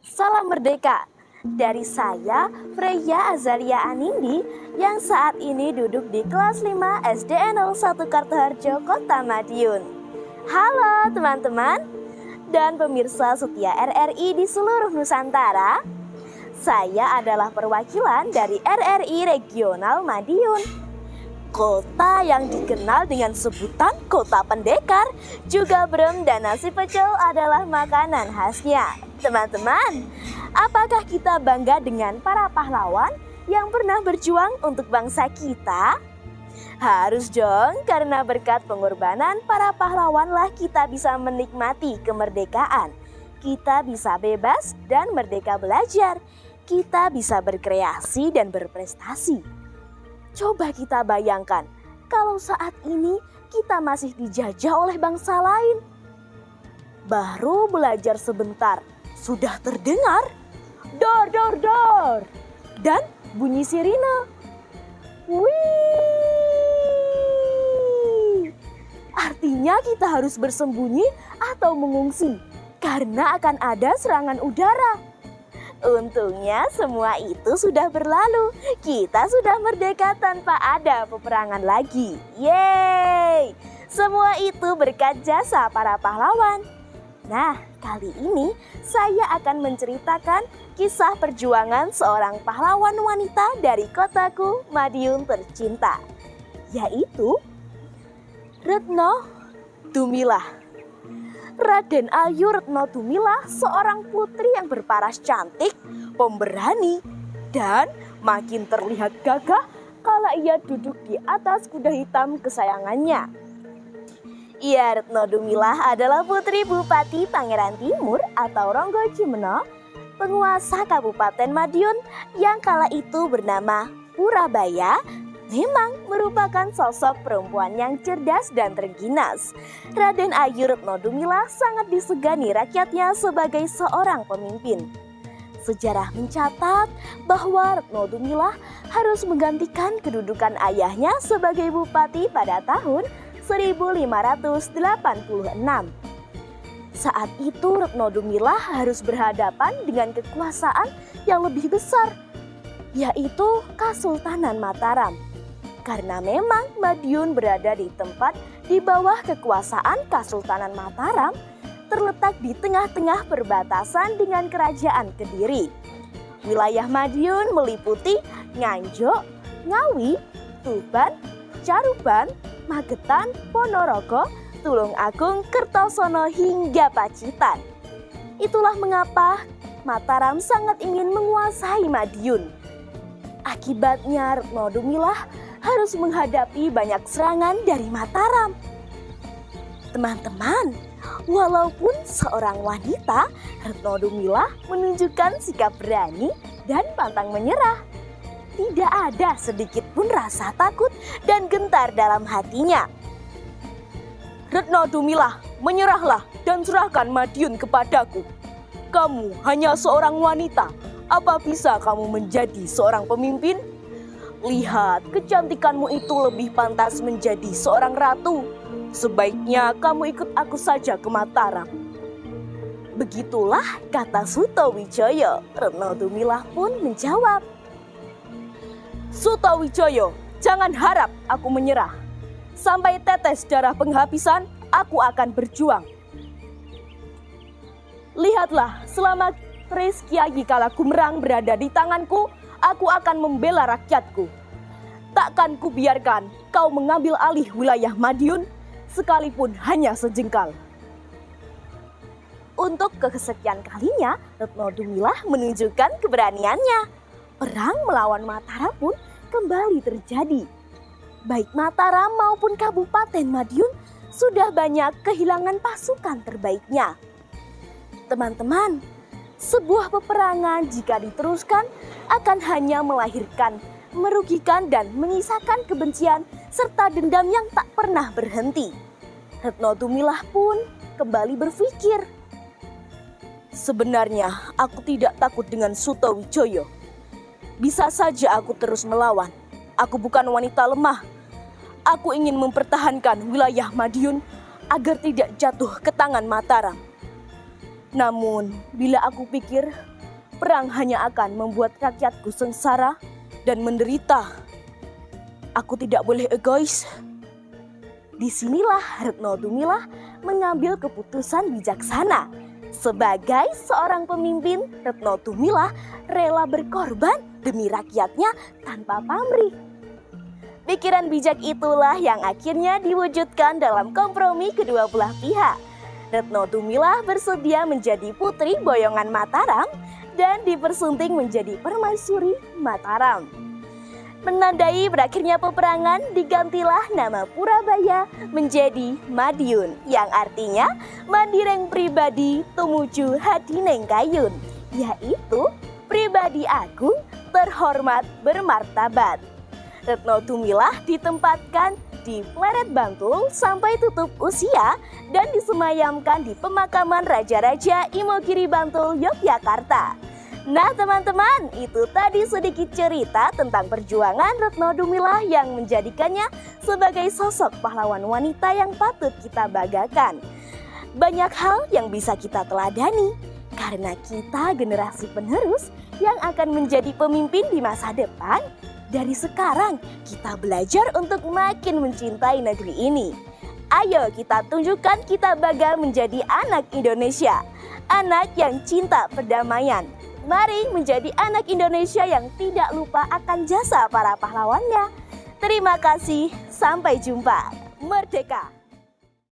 Salam Merdeka dari saya, Freya Azalia Anindi, yang saat ini duduk di kelas 5 SD 01 Kartoharjo, Kota Madiun. Halo teman-teman dan pemirsa setia RRI di seluruh Nusantara. Saya adalah perwakilan dari RRI Regional Madiun. Kota yang dikenal dengan sebutan Kota Pendekar, juga brem dan nasi pecel adalah makanan khasnya. Teman-teman, apakah kita bangga dengan para pahlawan yang pernah berjuang untuk bangsa kita? Harus dong, karena berkat pengorbanan para pahlawanlah kita bisa menikmati kemerdekaan. Kita bisa bebas dan merdeka belajar. Kita bisa berkreasi dan berprestasi. Coba kita bayangkan, kalau saat ini kita masih dijajah oleh bangsa lain. Baru belajar sebentar, sudah terdengar dor dor dor dan bunyi sirine. Wih! Artinya kita harus bersembunyi atau mengungsi karena akan ada serangan udara. Untungnya semua itu sudah berlalu. Kita sudah merdeka tanpa ada peperangan lagi. Yeay! Semua itu berkat jasa para pahlawan. Nah, kali ini saya akan menceritakan kisah perjuangan seorang pahlawan wanita dari kotaku Madiun tercinta, yaitu Retno Dumilah. Raden Ayu Retno Dumilah seorang putri yang berparas cantik, pemberani, dan makin terlihat gagah kala ia duduk di atas kuda hitam kesayangannya. Ia Retno Dumilah adalah putri Bupati Pangeran Timur atau Ronggo Cimeno, penguasa Kabupaten Madiun yang kala itu bernama Purabaya. Memang merupakan sosok perempuan yang cerdas dan terginas. Raden Ayu Retno Dumilah sangat disegani rakyatnya sebagai seorang pemimpin. Sejarah mencatat bahwa Retno Dumilah harus menggantikan kedudukan ayahnya sebagai bupati pada tahun 1586. Saat itu Retno Dumilah harus berhadapan dengan kekuasaan yang lebih besar, yaitu Kesultanan Mataram. Karena memang Madiun berada di tempat di bawah kekuasaan Kesultanan Mataram, terletak di tengah-tengah perbatasan dengan Kerajaan Kediri. Wilayah Madiun meliputi Nganjuk, Ngawi, Tuban, Caruban, Magetan, Ponorogo, Tulungagung, Kertosono hingga Pacitan. Itulah mengapa Mataram sangat ingin menguasai Madiun. Akibatnya Retno Dumilah harus menghadapi banyak serangan dari Mataram. Teman-teman, walaupun seorang wanita, Retno Dumilah menunjukkan sikap berani dan pantang menyerah. Tidak ada sedikit pun rasa takut dan gentar dalam hatinya. Retno Dumilah, menyerahlah dan serahkan Madiun kepadaku. Kamu hanya seorang wanita, apa bisa kamu menjadi seorang pemimpin? Lihat, kecantikanmu itu lebih pantas menjadi seorang ratu. Sebaiknya kamu ikut aku saja ke Mataram. Begitulah kata Sutawijaya. Retno Dumilah pun menjawab, Sutawijaya, jangan harap aku menyerah. Sampai tetes darah penghabisan, aku akan berjuang. Lihatlah, selama keris Kiai Kala Gumerang berada di tanganku, aku akan membela rakyatku. Takkan kubiarkan kau mengambil alih wilayah Madiun, sekalipun hanya sejengkal. Untuk kesekian kalinya, Retno Dumilah menunjukkan keberaniannya. Perang melawan Mataram pun kembali terjadi. Baik Mataram maupun Kabupaten Madiun sudah banyak kehilangan pasukan terbaiknya. Teman-teman, sebuah peperangan jika diteruskan akan hanya melahirkan, merugikan dan menyisakan kebencian serta dendam yang tak pernah berhenti. Retno Dumilah pun kembali berpikir, sebenarnya aku tidak takut dengan Sutawijaya. Bisa saja aku terus melawan. Aku bukan wanita lemah. Aku ingin mempertahankan wilayah Madiun agar tidak jatuh ke tangan Mataram. Namun, bila aku pikir perang hanya akan membuat rakyatku sengsara dan menderita, aku tidak boleh egois. Disinilah Retno Tumilah mengambil keputusan bijaksana. Sebagai seorang pemimpin, Retno Tumilah rela berkorban demi rakyatnya tanpa pamrih. Pikiran bijak itulah yang akhirnya diwujudkan dalam kompromi kedua belah pihak. Retno Tumilah bersedia menjadi putri boyongan Mataram dan dipersunting menjadi permaisuri Mataram. Menandai berakhirnya peperangan, digantilah nama Purabaya menjadi Madiun, yang artinya Mandireng pribadi tumuju hadineng kayun, yaitu pribadi agung, terhormat, bermartabat. Retno Tumilah ditempatkan di Pleret Bantul sampai tutup usia dan disemayamkan di pemakaman Raja-Raja Imogiri Bantul, Yogyakarta. Nah teman-teman, itu tadi sedikit cerita tentang perjuangan Retno Tumilah yang menjadikannya sebagai sosok pahlawan wanita yang patut kita banggakan. Banyak hal yang bisa kita teladani, karena kita generasi penerus yang akan menjadi pemimpin di masa depan. Dari sekarang, kita belajar untuk makin mencintai negeri ini. Ayo kita tunjukkan kita bangga menjadi anak Indonesia, anak yang cinta perdamaian. Mari menjadi anak Indonesia yang tidak lupa akan jasa para pahlawannya. Terima kasih, sampai jumpa. Merdeka!